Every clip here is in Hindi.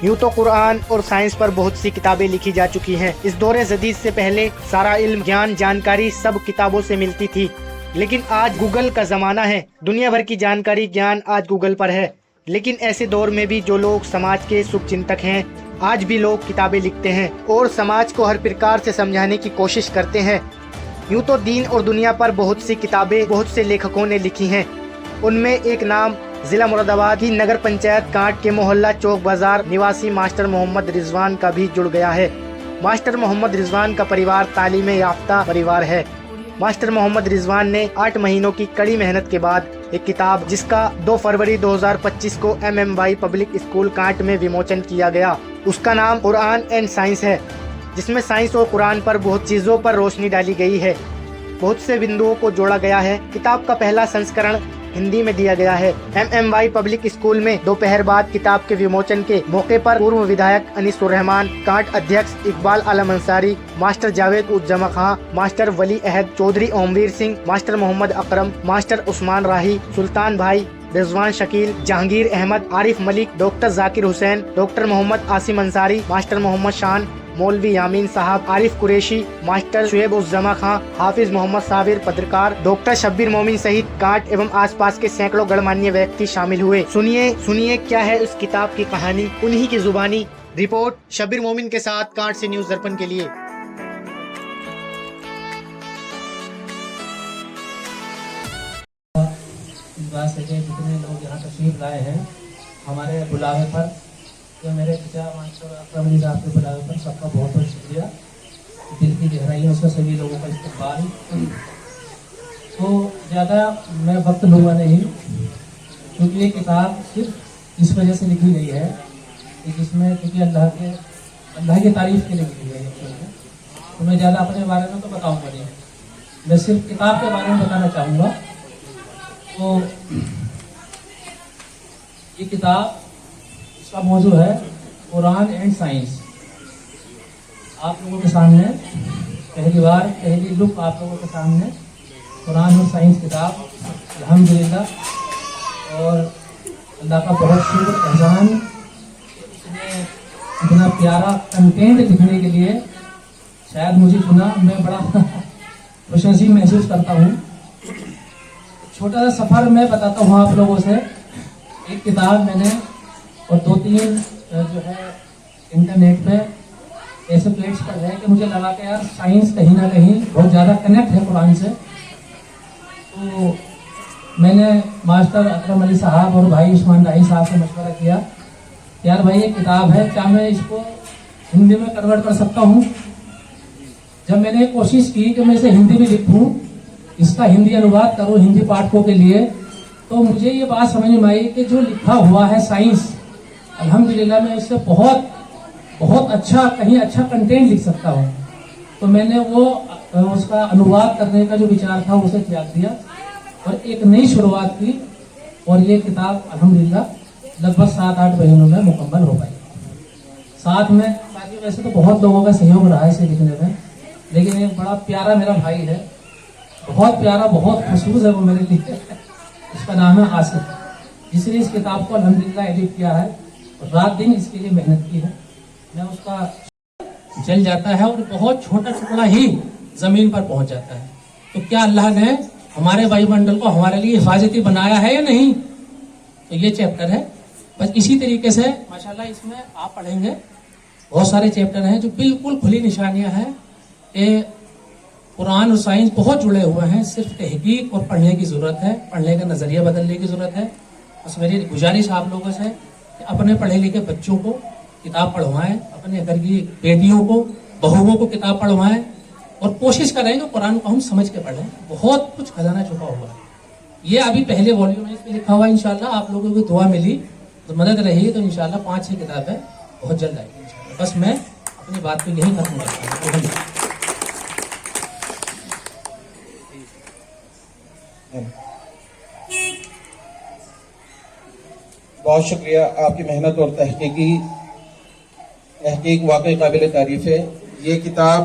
यूँ तो कुरान और साइंस पर बहुत सी किताबें लिखी जा चुकी हैं। इस दौरे जदीद से पहले सारा इल्म, ज्ञान, जानकारी सब किताबों से मिलती थी, लेकिन आज गूगल का जमाना है। दुनिया भर की जानकारी, ज्ञान आज गूगल पर है। लेकिन ऐसे दौर में भी जो लोग समाज के शुभ चिंतक हैं, आज भी लोग किताबें लिखते हैं और समाज को हर प्रकार से समझाने की कोशिश करते हैं। यूँ तो दीन और दुनिया पर बहुत सी किताबें बहुत से लेखकों ने लिखी हैं। उनमें एक नाम जिला मुरादाबाद की नगर पंचायत कांट के मोहल्ला चौक बाजार निवासी मास्टर मोहम्मद रिजवान का भी जुड़ गया है। मास्टर मोहम्मद रिजवान का परिवार तालीम याफ्ता परिवार है। मास्टर मोहम्मद रिजवान ने 8 महीनों की कड़ी मेहनत के बाद एक किताब, जिसका 2 फरवरी 2025 को MMY पब्लिक स्कूल कांट में विमोचन किया गया, उसका नाम कुरान एंड साइंस है, जिसमें साइंस और कुरान पर बहुत चीज़ों पर रोशनी डाली गई है। बहुत से बिंदुओं को जोड़ा गया है। किताब का पहला संस्करण हिंदी में दिया गया है। MMY पब्लिक स्कूल में दोपहर बाद किताब के विमोचन के मौके पर पूर्व विधायक अनीसुर रहमान, कांट अध्यक्ष Iqbal Alam Ansari, master Javed Uz Zama Khan, master Wali Ahad Chaudhary, Omveer Singh, master Mohammad Akram, master Usman Rahi, Sultan भाई, Rizwan Shakeel, Jahangir Ahmed, Arif Malik, doctor Zakir Hussain, doctor Mohammad Asim Ansari, master Mohammad Shan, मौलवी यामीन साहब, आरिफ कुरैशी, मास्टर शुएब उज जमा खां, हाफिज मोहम्मद साबिर, पत्रकार डॉक्टर शब्बीर मोमिन सहित कांट एवं आसपास के सैकड़ों गणमान्य व्यक्ति शामिल हुए। सुनिए क्या है उस किताब की कहानी, उन्हीं की जुबानी। रिपोर्ट शब्बीर मोमिन के साथ कांट से न्यूज दर्पण के लिए। जितने लोग यहाँ तशरीफ लाए हैं हमारे बुलावे पर, तो मेरे पिता मास्टर अकरम अली साहब के बुलावे पर सबका बहुत बहुत शुक्रिया। दिल की गहराइयों से सभी लोगों का इस्तकबाल। तो ज़्यादा मैं वक्त लूँगा नहीं, क्योंकि ये किताब सिर्फ इस वजह से लिखी गई है कि जिसमें क्योंकि अल्लाह की तारीफ़ के लिए लिखी गई है। तो मैं ज़्यादा अपने बारे में तो बताऊँगा नहीं, मैं सिर्फ किताब के बारे में बताना चाहूँगा। तो ये किताब, इसका मौजू है कुरान एंड साइंस। आप लोगों के सामने पहली लुक आप लोगों के सामने कुरान और साइंस किताब, अल्हम्दुलिल्लाह। और अल्लाह का बहुत शुक्र एहसान, इसने इतना प्यारा कंटेंट लिखने के लिए शायद मुझे चुना। मैं बड़ा खुशनसीब महसूस करता हूँ। छोटा सा सफ़र मैं बताता हूँ आप लोगों से। एक किताब मैंने और 2-3 जो है इंटरनेट पे ऐसे प्लेट्स पर है कि मुझे लगा कि यार साइंस कहीं ना कहीं बहुत ज़्यादा कनेक्ट है कुरान से। तो मैंने मास्टर अकरम अली साहब और भाई उस्मान राही साहब से मशवरा किया, यार भाई ये किताब है, क्या मैं इसको हिंदी में कन्वर्ट कर सकता हूँ। जब मैंने कोशिश की कि मैं इसे हिंदी में लिखूँ, इसका हिंदी अनुवाद करूँ हिंदी पाठकों के लिए, तो मुझे ये बात समझ में आई कि जो लिखा हुआ है साइंस, अल्हम्दुलिल्लाह मैं इससे बहुत अच्छा कहीं अच्छा कंटेंट लिख सकता हूँ। तो मैंने वो उसका अनुवाद करने का जो विचार था उसे त्याग दिया और एक नई शुरुआत की। और ये किताब अल्हम्दुलिल्लाह लगभग 7-8 महीनों में मुकम्मल हो पाई। साथ में बाकी वैसे तो बहुत लोगों का सहयोग रहा है इसे लिखने में, लेकिन एक बड़ा प्यारा मेरा भाई है, बहुत प्यारा, बहुत खुशबूज है वो मेरे लिए। उसका नाम है आसिफ, जिसने इस किताब को अल्हम्दुलिल्लाह एडिट किया है, रात दिन इसके लिए मेहनत की है। मैं उसका जल जाता है और बहुत छोटा टुकड़ा ही जमीन पर पहुंच जाता है। तो क्या अल्लाह ने हमारे वायुमंडल को हमारे लिए हिफाजती बनाया है या नहीं? तो ये चैप्टर है। बस इसी तरीके से माशाल्लाह इसमें आप पढ़ेंगे बहुत सारे चैप्टर हैं जो बिल्कुल खुली निशानियां हैं। ये कुरान और साइंस बहुत जुड़े हुए हैं। सिर्फ तहकीक और पढ़ने की ज़रूरत है, पढ़ने का नज़रिया बदलने की ज़रूरत है। बस मेरी गुजारिश आप लोगों से कि अपने पढ़े लिखे बच्चों को किताब पढ़वाएं, अपने घर की बेटियों को, बहुओं को किताब पढ़वाएं और कोशिश करें कि कुरान को हम समझ के पढ़ें। बहुत कुछ खजाना छुपा हुआ है। ये अभी पहले वॉल्यूम में इसमें लिखा हुआ है। इंशाल्लाह आप लोगों की दुआ मिली तो मदद रही तो इंशाल्लाह 5-6 किताबें बहुत जल्द आएगी इंशाल्लाह। बस मैं अपनी बात को यही खत्म करता हूँ। बहुत शुक्रिया, आपकी मेहनत और तहकीक वाकई काबिल तारीफ है। ये किताब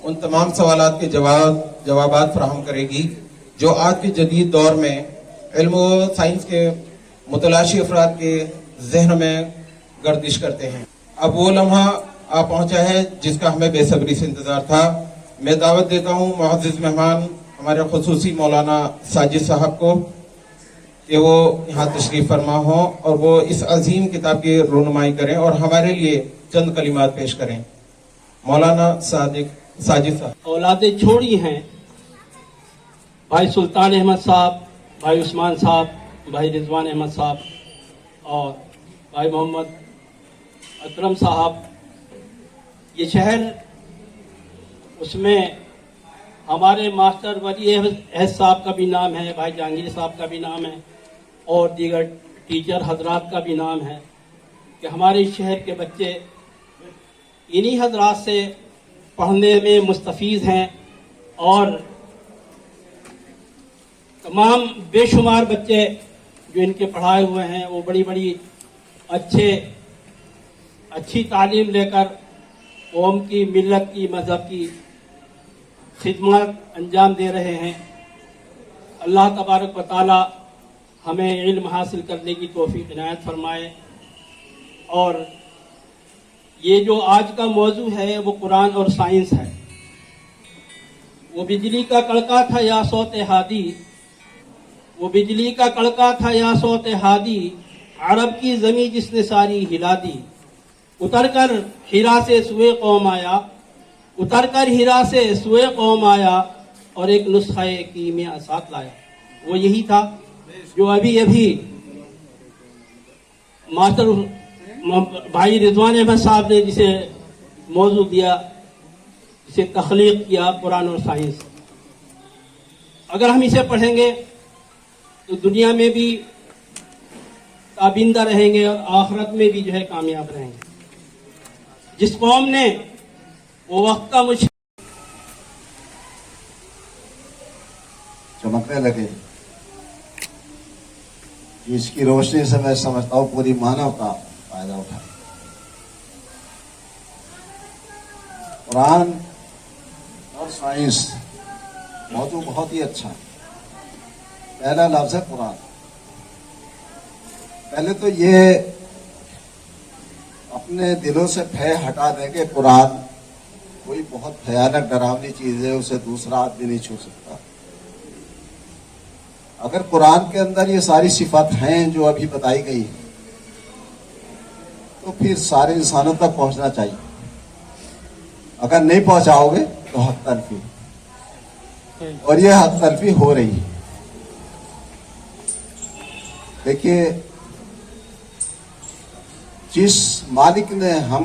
उन तमाम सवालात के जवाबात फराहम करेगी जो आज के जदीद दौर में इल्म और साइंस के मुतलाशी अफराद के जहन में गर्दिश करते हैं। अब वो लम्हा आ पहुंचा है जिसका हमें बेसब्री से इंतजार था। मैं दावत देता हूं मुअज़्ज़िज़ मेहमान हमारे खुसूसी मौलाना साजिद साहब को कि वो यहाँ तशरीफ फरमा हो और वो इस अजीम किताब की रोनुमाई करें और हमारे लिए चंद कलिमात पेश करें। मौलाना साजिद साहब। औलादें छोड़ी हैं भाई सुल्तान अहमद साहब, भाई उस्मान साहब, भाई रिजवान अहमद साहब और भाई मोहम्मद अकरम साहब। ये शहर, उसमें हमारे मास्टर वली अहद साहब का भी नाम है, भाई जहांगीर साहब का भी नाम है और दीगर टीचर हजरात का भी नाम है कि हमारे शहर के बच्चे इन्हीं हजरात से पढ़ने में मुस्तफ़ीज़ हैं और तमाम बेशुमार बच्चे जो इनके पढ़ाए हुए हैं वो बड़ी बड़ी अच्छी तालीम लेकर कौम की, मिल्लत की, मज़हब की खिदमत अंजाम दे रहे हैं। अल्लाह तबारक व तआला हमें इल्म हासिल करने की तौफीक इनायत फरमाए। और ये जो आज का मौजू है वो कुरान और साइंस है। वो बिजली का कड़का था या सौते हादी, वो बिजली का कड़का था या सौते हादी, अरब की ज़मीं जिसने सारी हिला दी। उतर कर हिरा से सुए कौम आया, उतर कर हिरा से सुए कौम आया और एक नुस्खे कीमिया साथ लाया। वो यही था जो अभी अभी मास्टर भाई रिजवान अहमद साहब ने जिसे मौजू दिया, जिसे तख्लीक किया, कुरान और साइंस। अगर हम इसे पढ़ेंगे तो दुनिया में भी ताबिंदा रहेंगे और आखिरत में भी जो है कामयाब रहेंगे। जिस कौम ने वो वक्त का मुझ चमकने लगे, इसकी रोशनी से मैं समझता हूँ पूरी मानवता फायदा उठाए। कुरान और साइंस मौजू बहुत ही अच्छा है। पहला लफ्ज है कुरान। पहले तो ये अपने दिलों से भय हटा देंगे, कुरान कोई बहुत भयानक डरावनी चीज है, उसे दूसरा आदमी नहीं छू सकता। अगर कुरान के अंदर ये सारी सिफात हैं जो अभी बताई गई तो फिर सारे इंसानों तक पहुंचना चाहिए। अगर नहीं पहुंचाओगे तो हक तलफी, और ये हक तलफी हो रही है। देखिए, जिस मालिक ने हम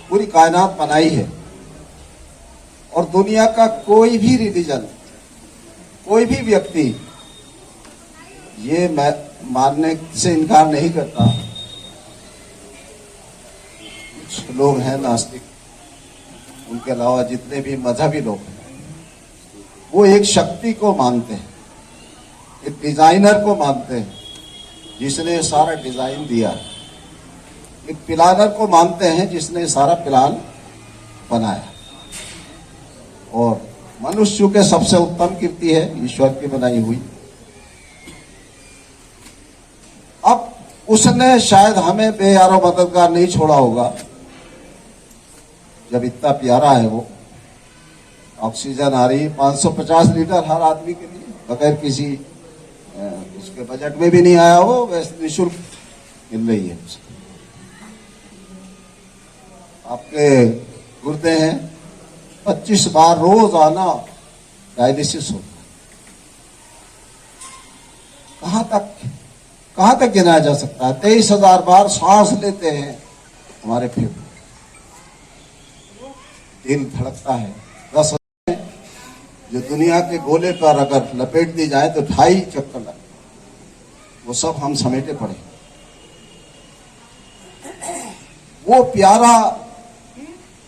पूरी कायनात बनाई है और दुनिया का कोई भी रिलीजन, कोई भी व्यक्ति ये मानने से इनकार नहीं करता। कुछ लोग हैं नास्तिक, उनके अलावा जितने भी मजहबी लोग हैं वो एक शक्ति को मानते हैं, एक डिजाइनर को मानते हैं जिसने सारा डिजाइन दिया, एक प्लानर को मानते हैं जिसने सारा प्लान बनाया। और मनुष्य के सबसे उत्तम कीर्ति है ईश्वर की बनाई हुई। अब उसने शायद हमें बेयारो मददगार नहीं छोड़ा होगा जब इतना प्यारा है वो। ऑक्सीजन आ रही 550 लीटर हर आदमी के लिए, बगैर किसी उसके बजट में भी नहीं आया हो, वैसे निःशुल्क मिल रही है। आपके गुर्दे हैं 25 बार रोजाना डायलिसिस होता है। कहां तक गिनाया जा सकता है? 23,000 बार सांस लेते हैं हमारे फेफड़े, दिल धड़कता है। 10 जो दुनिया के गोले पर अगर लपेट दी जाए तो 2.5 चक्कर लगे, वो सब हम समेटे पड़े। वो प्यारा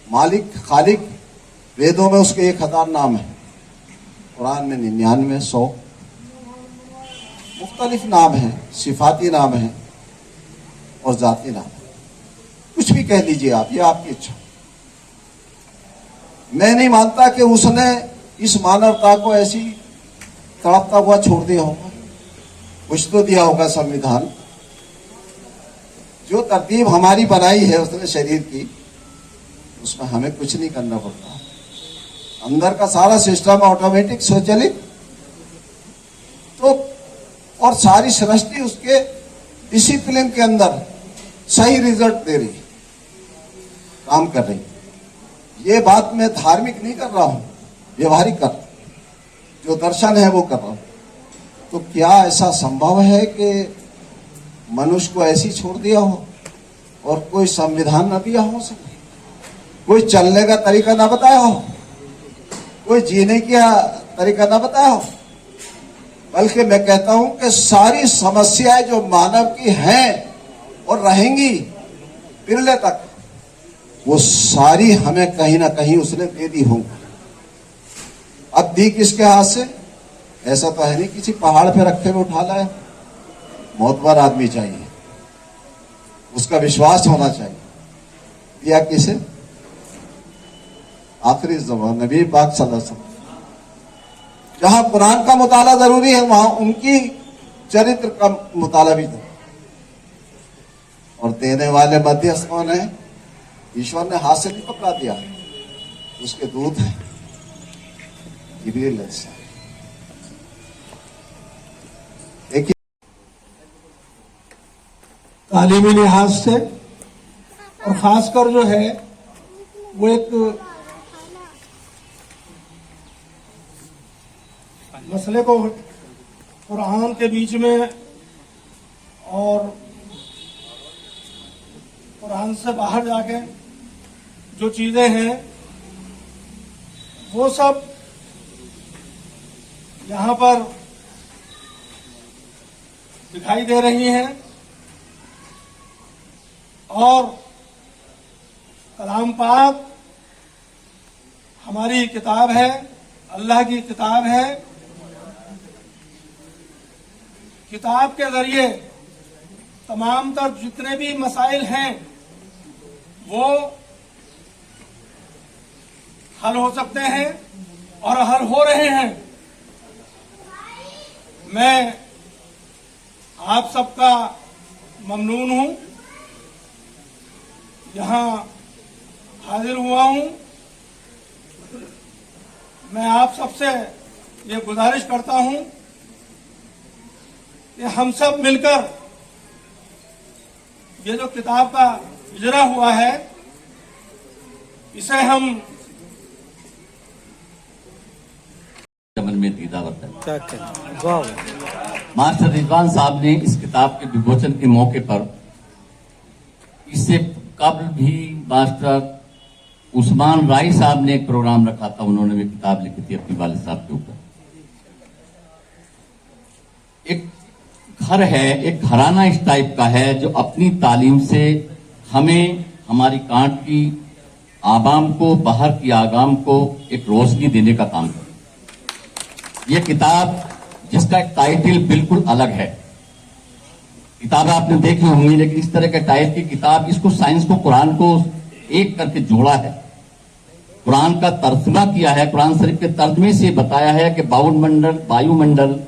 मालिक, खालिक, वेदों में उसके 1000 नाम है, कुरान में 99, 100 मुख्तलिफ नाम है, सिफाती नाम है और जाती नाम है। कुछ भी कह लीजिए आप, ये आपकी इच्छा। मैं नहीं मानता कि उसने इस मानवता को ऐसी तड़पता हुआ छोड़ दिया होगा। कुछ तो दिया होगा संविधान जो तरतीब हमारी बनाई है उसने शरीर की, उसमें हमें कुछ नहीं करना पड़ता। अंदर का सारा सिस्टम ऑटोमेटिक स्वचालित, तो और सारी सृष्टि उसके डिसिप्लिन के अंदर सही रिजल्ट दे रही, काम कर रही। ये बात मैं धार्मिक नहीं कर रहा हूं, व्यवहारिक कर, जो दर्शन है वो कर रहा हूं। तो क्या ऐसा संभव है कि मनुष्य को ऐसी छोड़ दिया हो और कोई संविधान न दिया हो सके, कोई चलने का तरीका ना बताया हो, कोई जीने का तरीका ना बताया हो? बल्कि मैं कहता हूं कि सारी समस्याएं जो मानव की हैं और रहेंगी बिरले तक, वो सारी हमें कहीं ना कहीं उसने दे दी होंगी। अब दी किसके हाथ से? ऐसा तो है नहीं किसी पहाड़ पे रखे हुए उठा लाया। मोतबर आदमी चाहिए, उसका विश्वास होना चाहिए। दिया किसे? आखिरी ज़मान नबी पाक सल्लल्लाहु अलैहि वसल्लम। जहां कुरान का मुताला जरूरी है वहां उनकी चरित्र का मुताला भी जरूरी। और देने वाले मध्यस्थ कौन है? ईश्वर ने हाथ से नहीं पकड़ा दिया, उसके दूत हैं जिब्रील अलैहिस्सलाम। देखिए, तालीमी लिहाज से और खासकर जो है वो एक मसले को कुरान के बीच में और कुरान से बाहर जाके जो चीजें हैं वो सब यहाँ पर दिखाई दे रही हैं। और कलाम पाक हमारी किताब है, अल्लाह की किताब है। किताब के जरिए तमाम तर जितने भी मसाइल हैं वो हल हो सकते हैं और हल हो रहे हैं। मैं आप सबका ममनून हूं, यहां हाजिर हुआ हूं। मैं आप सबसे ये गुजारिश करता हूं कि हम सब मिलकर ये जो किताब का इजरा हुआ है इसे हम अमल में दीदावत है। मास्टर रिजवान साहब ने इस किताब के विमोचन के मौके पर, इससे कबल भी मास्टर उस्मान राय साहब ने एक प्रोग्राम रखा था, उन्होंने भी किताब लिखी थी अपने वालिद साहब के ऊपर। एक घर है, एक घराना इस टाइप का है जो अपनी तालीम से हमें, हमारी कांट की आवाम को, बाहर की आवाम को एक रोशनी देने का काम करता है। यह किताब जिसका एक टाइटल बिल्कुल अलग है, किताब आपने देखी होंगी, लेकिन इस तरह के टाइप की किताब, इसको साइंस को, कुरान को एक करके जोड़ा है, कुरान का तर्जुमा किया है, कुरान शरीफ के तर्जुमे से बताया है कि वायुमंडल,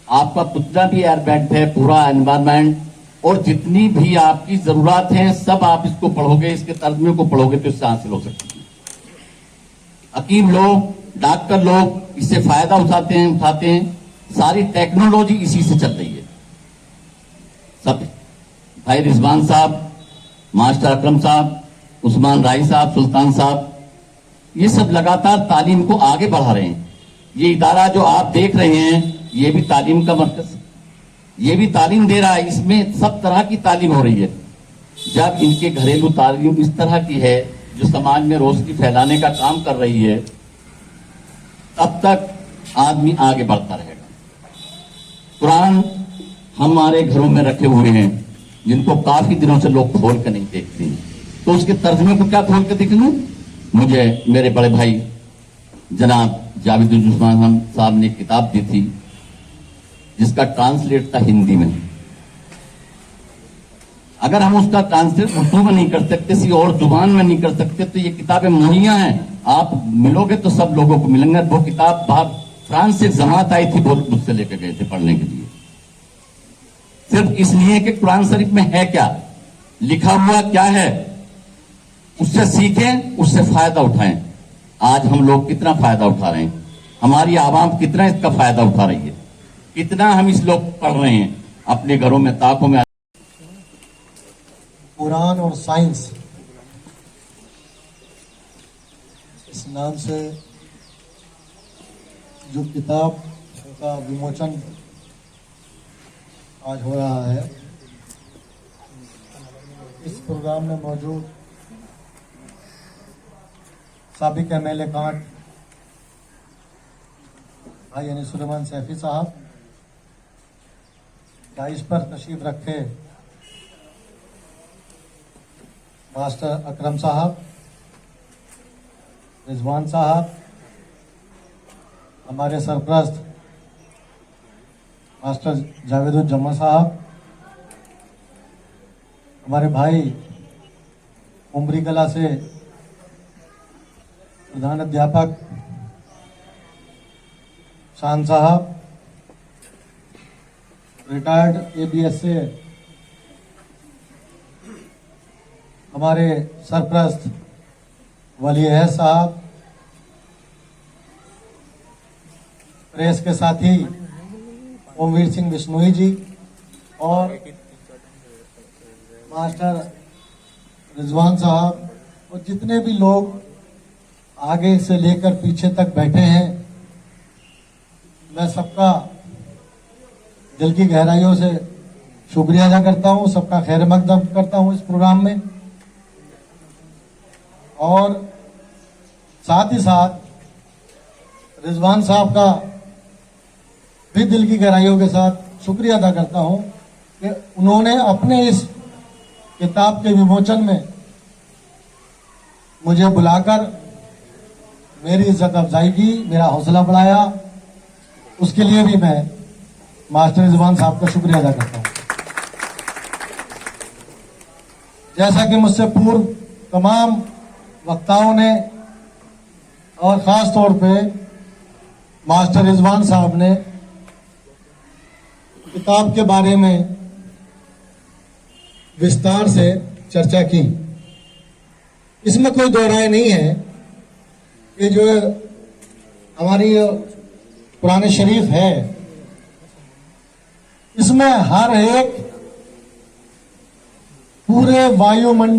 आपका जितना भी एयरबैंड है, पूरा एनवायरमेंट और जितनी भी आपकी जरूरत है, सब आप इसको पढ़ोगे, इसके तर्जुमे को पढ़ोगे तो इससे हासिल हो सकती है। हकीम लोग, डॉक्टर लोग इससे फायदा उठाते हैं। सारी टेक्नोलॉजी इसी से चल रही है। सब भाई रिजवान साहब, मास्टर अकरम साहब, उस्मान राय साहब, सुल्तान साहब, ये सब लगातार तालीम को आगे बढ़ा रहे हैं। ये इदारा जो आप देख रहे हैं, ये भी तालीम का मरकज, ये भी तालीम दे रहा है। इसमें सब तरह की तालीम हो रही है। जब इनके घरेलू तालीम इस तरह की है जो समाज में रोशनी फैलाने का काम कर रही है, तब तक आदमी आगे बढ़ता रहेगा। कुरान हमारे घरों में रखे हुए हैं जिनको काफी दिनों से लोग खोल कर नहीं देखते, तो उसके तर्जुमे को क्या खोल कर दिखाऊं? मुझे मेरे बड़े भाई जनाब जावेदुल साहब ने किताब दी थी जिसका ट्रांसलेट था हिंदी में। अगर हम उसका ट्रांसलेट उर्दू में नहीं कर सकते, किसी और जुबान में नहीं कर सकते, तो ये किताबें मुहैया हैं, आप मिलोगे तो सब लोगों को मिलेंगे। वो किताब बाहर फ्रांस से जमात आई थी, बहुत मुझसे लेकर गए थे पढ़ने के लिए, सिर्फ इसलिए कि कुरान शरीफ में है क्या, लिखा हुआ क्या है उससे सीखें, उससे फायदा उठाएं। आज हम लोग कितना फायदा उठा रहे हैं, हमारी आवाम कितना इसका फायदा उठा रही है, कितना हम इस लोग पढ़ रहे हैं अपने घरों में, ताकों में। कुरान और साइंस इस नाम से जो किताब का विमोचन आज हो रहा है, इस प्रोग्राम में मौजूद साबिक एमएलए कांट भाई यानी सुलेमान सैफी साहब, डाइस पर तशरीफ रखे मास्टर अकरम साहब, रिजवान साहब, हमारे सरप्रस्त मास्टर जावेदुज्जमा साहब, हमारे भाई उमरी कला से प्रधान अध्यापक शान साहब, रिटायर्ड एबीएस से हमारे सरप्रस्त वली अहद साहब, प्रेस के साथी ओमवीर सिंह बिश्नोई जी और मास्टर रिजवान साहब और जितने भी लोग आगे से लेकर पीछे तक बैठे हैं, मैं सबका दिल की गहराइयों से शुक्रिया अदा करता हूं, सबका खैर मकदम करता हूं इस प्रोग्राम में। और साथ ही साथ रिजवान साहब का भी दिल की गहराइयों के साथ शुक्रिया अदा करता हूं कि उन्होंने अपने इस किताब के विमोचन में मुझे बुलाकर मेरी इज्जत अफजाई की, मेरा हौसला बढ़ाया। उसके लिए भी मैं मास्टर रिजवान साहब का शुक्रिया अदा करता हूं। जैसा कि मुझसे पूर्व तमाम वक्ताओं ने और खास तौर पे मास्टर रिजवान साहब ने किताब के बारे में विस्तार से चर्चा की, इसमें कोई दो राय नहीं है कि जो हमारी कुरान शरीफ है, इसमें हर एक पूरे वायुमंडल